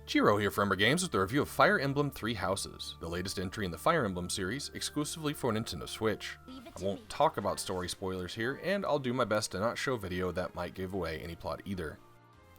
Chiro here for Umbra Games with a review of Fire Emblem Three Houses, the latest entry in the Fire Emblem series, exclusively for Nintendo Switch. I won't talk about story spoilers here, and I'll do my best to not show video that might give away any plot either.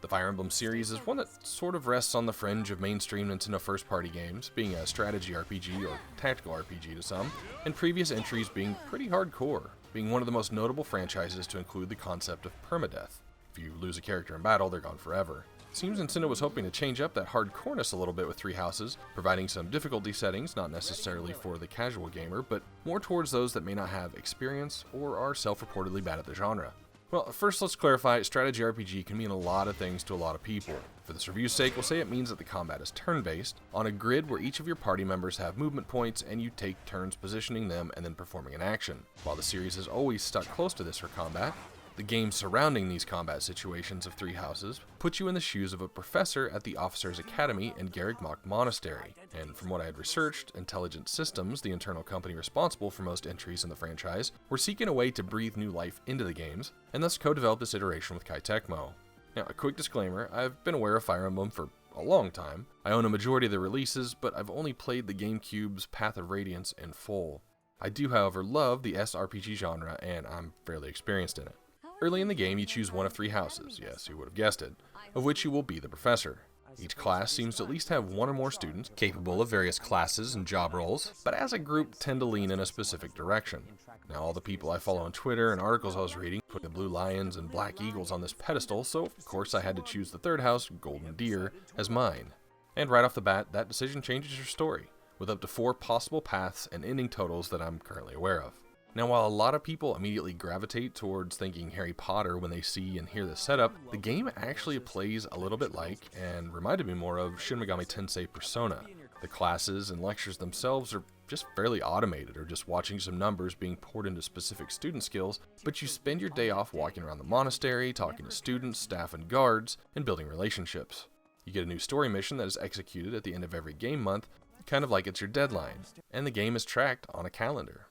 The Fire Emblem series is one that sort of rests on the fringe of mainstream Nintendo first-party games, being a strategy RPG or tactical RPG to some, and previous entries being pretty hardcore, being one of the most notable franchises to include the concept of permadeath. If you lose a character in battle, they're gone forever. It seems Nintendo was hoping to change up that hardcoreness a little bit with Three Houses, providing some difficulty settings, not necessarily for the casual gamer, but more towards those that may not have experience or are self-reportedly bad at the genre. Well, first let's clarify, strategy RPG can mean a lot of things to a lot of people. For this review's sake, we'll say it means that the combat is turn-based, on a grid where each of your party members have movement points and you take turns positioning them and then performing an action. While the series has always stuck close to this for combat, the games surrounding these combat situations of Three Houses put you in the shoes of a professor at the Officers' Academy in Garrigmach Monastery, and from what I had researched, Intelligent Systems, the internal company responsible for most entries in the franchise, were seeking a way to breathe new life into the games, and thus co-developed this iteration with Kai Tecmo. Now, a quick disclaimer, I've been aware of Fire Emblem for a long time. I own a majority of the releases, but I've only played the GameCube's Path of Radiance in full. I do, however, love the SRPG genre, and I'm fairly experienced in it. Early in the game, you choose one of three houses, yes, you would have guessed it, of which you will be the professor. Each class seems to at least have one or more students capable of various classes and job roles, but as a group tend to lean in a specific direction. Now, all the people I follow on Twitter and articles I was reading put the Blue Lions and Black Eagles on this pedestal, so of course I had to choose the third house, Golden Deer, as mine. And right off the bat, that decision changes your story, with up to 4 possible paths and ending totals that I'm currently aware of. Now, while a lot of people immediately gravitate towards thinking Harry Potter when they see and hear this setup, the game actually plays a little bit like, and reminded me more of, Shin Megami Tensei Persona. The classes and lectures themselves are just fairly automated, or just watching some numbers being poured into specific student skills, but you spend your day off walking around the monastery, talking to students, staff, and guards, and building relationships. You get a new story mission that is executed at the end of every game month, kind of like it's your deadline, and the game is tracked on a calendar.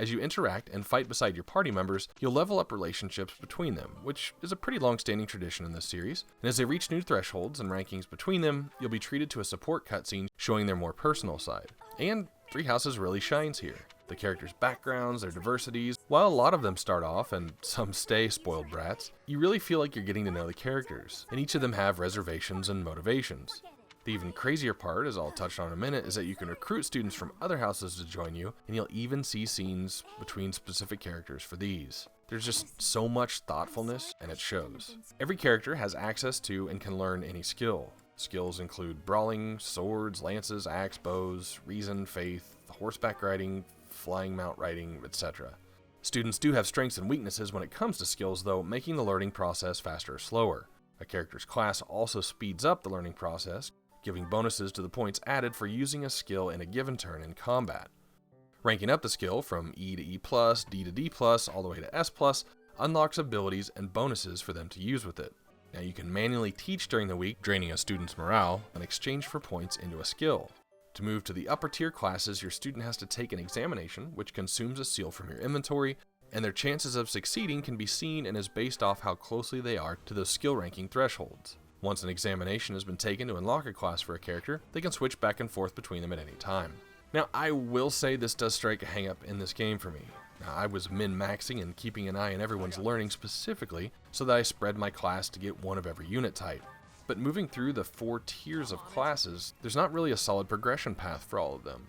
As you interact and fight beside your party members, you'll level up relationships between them, which is a pretty long-standing tradition in this series, and as they reach new thresholds and rankings between them, you'll be treated to a support cutscene showing their more personal side. And Three Houses really shines here. The characters' backgrounds, their diversities, while a lot of them start off, and some stay spoiled brats, you really feel like you're getting to know the characters, and each of them have reservations and motivations. The even crazier part, as I'll touch on in a minute, is that you can recruit students from other houses to join you, and you'll even see scenes between specific characters for these. There's just so much thoughtfulness, and it shows. Every character has access to and can learn any skill. Skills include brawling, swords, lances, axe, bows, reason, faith, horseback riding, flying mount riding, etc. Students do have strengths and weaknesses when it comes to skills, though, making the learning process faster or slower. A character's class also speeds up the learning process, giving bonuses to the points added for using a skill in a given turn in combat. Ranking up the skill from E to E+, D to D+, all the way to S+, unlocks abilities and bonuses for them to use with it. Now you can manually teach during the week, draining a student's morale, in exchange for points into a skill. To move to the upper tier classes, your student has to take an examination, which consumes a seal from your inventory, and their chances of succeeding can be seen and is based off how closely they are to those skill ranking thresholds. Once an examination has been taken to unlock a class for a character, they can switch back and forth between them at any time. Now, I will say this does strike a hang-up in this game for me. Now, I was min-maxing and keeping an eye on everyone's learning specifically so that I spread my class to get one of every unit type. But moving through the 4 tiers of classes, there's not really a solid progression path for all of them.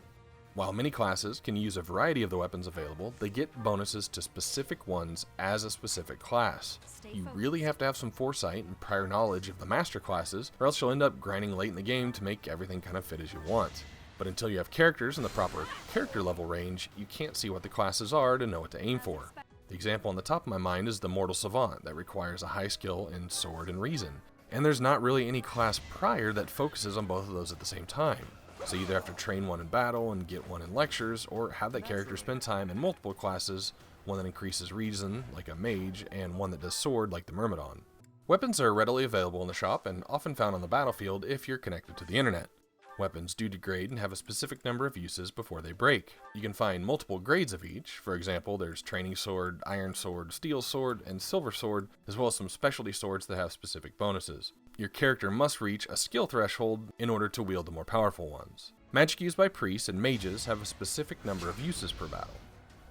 While many classes can use a variety of the weapons available, they get bonuses to specific ones as a specific class. You really have to have some foresight and prior knowledge of the master classes, or else you'll end up grinding late in the game to make everything kind of fit as you want. But until you have characters in the proper character level range, you can't see what the classes are to know what to aim for. The example on the top of my mind is the Mortal Savant that requires a high skill in sword and reason, and there's not really any class prior that focuses on both of those at the same time. So you either have to train one in battle and get one in lectures, or have that character spend time in multiple classes, one that increases reason, like a mage, and one that does sword, like the Myrmidon. Weapons are readily available in the shop and often found on the battlefield if you're connected to the internet. Weapons do degrade and have a specific number of uses before they break. You can find multiple grades of each. For example, there's training sword, iron sword, steel sword, and silver sword, as well as some specialty swords that have specific bonuses. Your character must reach a skill threshold in order to wield the more powerful ones. Magic used by priests and mages have a specific number of uses per battle.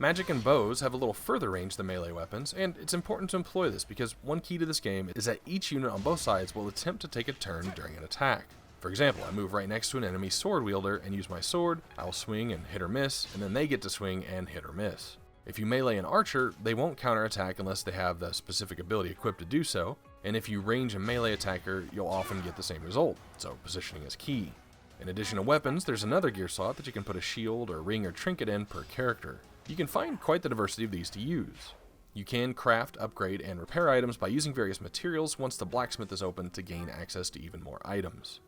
Magic and bows have a little further range than melee weapons, and it's important to employ this because one key to this game is that each unit on both sides will attempt to take a turn during an attack. For example, I move right next to an enemy sword wielder and use my sword, I will swing and hit or miss, and then they get to swing and hit or miss. If you melee an archer, they won't counterattack unless they have the specific ability equipped to do so, and if you range a melee attacker, you'll often get the same result, so positioning is key. In addition to weapons, there's another gear slot that you can put a shield or ring or trinket in per character. You can find quite the diversity of these to use. You can craft, upgrade, and repair items by using various materials once the blacksmith is open to gain access to even more items.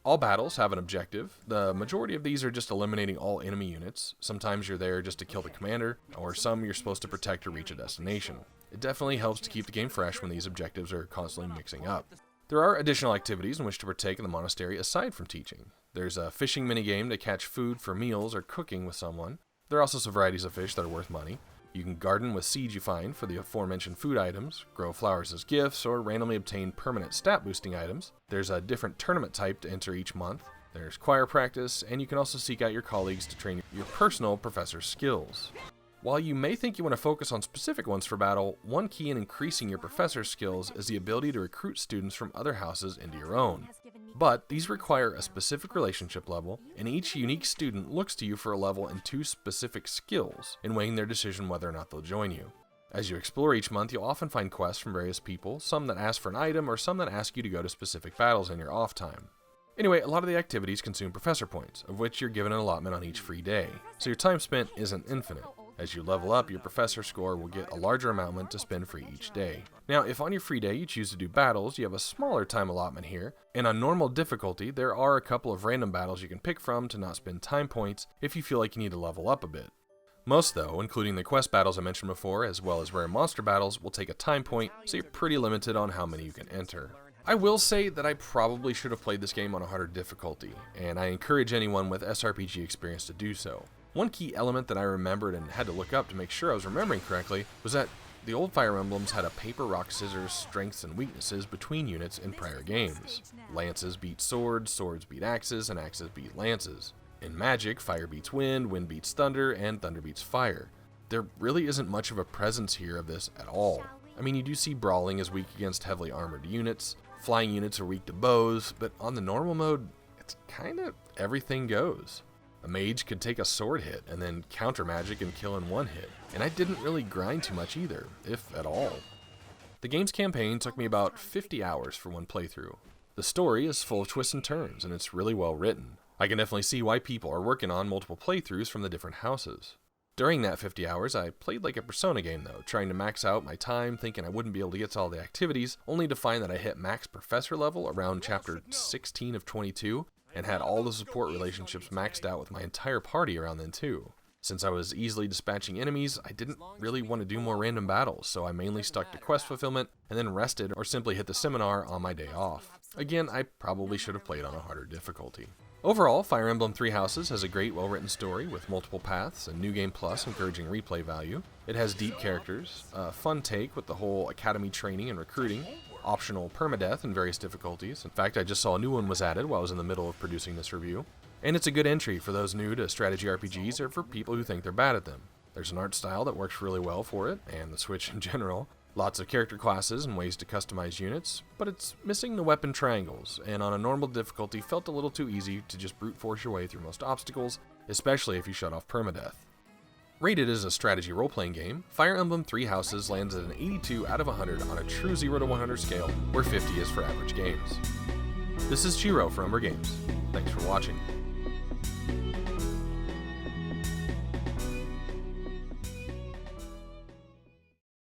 All battles have an objective. The majority of these are just eliminating all enemy units. Sometimes you're there just to kill the commander, or some you're supposed to protect or reach a destination. It definitely helps to keep the game fresh when these objectives are constantly mixing up. There are additional activities in which to partake in the monastery aside from teaching. There's a fishing minigame to catch food for meals or cooking with someone. There are also some varieties of fish that are worth money. You can garden with seeds you find for the aforementioned food items, grow flowers as gifts, or randomly obtain permanent stat boosting items. There's a different tournament type to enter each month. There's choir practice, and you can also seek out your colleagues to train your personal professor's skills. While you may think you want to focus on specific ones for battle, one key in increasing your professor's skills is the ability to recruit students from other houses into your own. But these require a specific relationship level, and each unique student looks to you for a level and 2 specific skills in weighing their decision whether or not they'll join you. As you explore each month, you'll often find quests from various people, some that ask for an item or some that ask you to go to specific battles in your off time. Anyway, a lot of the activities consume professor points, of which you're given an allotment on each free day, so your time spent isn't infinite. As you level up, your professor score will get a larger amount to spend free each day. Now, if on your free day you choose to do battles, you have a smaller time allotment here, and on normal difficulty, there are a couple of random battles you can pick from to not spend time points if you feel like you need to level up a bit. Most though, including the quest battles I mentioned before, as well as rare monster battles, will take a time point, so you're pretty limited on how many you can enter. I will say that I probably should have played this game on a harder difficulty, and I encourage anyone with SRPG experience to do so. One key element that I remembered and had to look up to make sure I was remembering correctly was that the old Fire Emblems had a paper, rock, scissors strengths and weaknesses between units in prior games. Lances beat swords, swords beat axes, and axes beat lances. In Magic, fire beats wind, wind beats thunder, and thunder beats fire. There really isn't much of a presence here of this at all. I mean, you do see brawling is weak against heavily armored units, flying units are weak to bows, but on the normal mode, it's kinda everything goes. A mage could take a sword hit and then counter magic and kill in one hit, and I didn't really grind too much either, if at all. The game's campaign took me about 50 hours for one playthrough. The story is full of twists and turns, and it's really well written. I can definitely see why people are working on multiple playthroughs from the different houses. During that 50 hours, I played like a Persona game though, trying to max out my time, thinking I wouldn't be able to get to all the activities, only to find that I hit max professor level around chapter 16 of 22, and had all the support relationships maxed out with my entire party around then too. Since I was easily dispatching enemies, I didn't really want to do more random battles, so I mainly stuck to quest fulfillment and then rested or simply hit the seminar on my day off. Again, I probably should have played on a harder difficulty. Overall, Fire Emblem Three Houses has a great, well-written story with multiple paths and New Game Plus encouraging replay value. It has deep characters, a fun take with the whole academy training and recruiting, optional permadeath in various difficulties. In fact, I just saw a new one was added while I was in the middle of producing this review. And it's a good entry for those new to strategy RPGs or for people who think they're bad at them. There's an art style that works really well for it, and the Switch in general. Lots of character classes and ways to customize units, but it's missing the weapon triangles, and on a normal difficulty felt a little too easy to just brute force your way through most obstacles, especially if you shut off permadeath. Rated as a strategy role-playing game, Fire Emblem Three Houses lands at an 82 out of 100 on a true 0 to 100 scale, where 50 is for average games. This is Chiro for Umbra Games. Thanks for watching.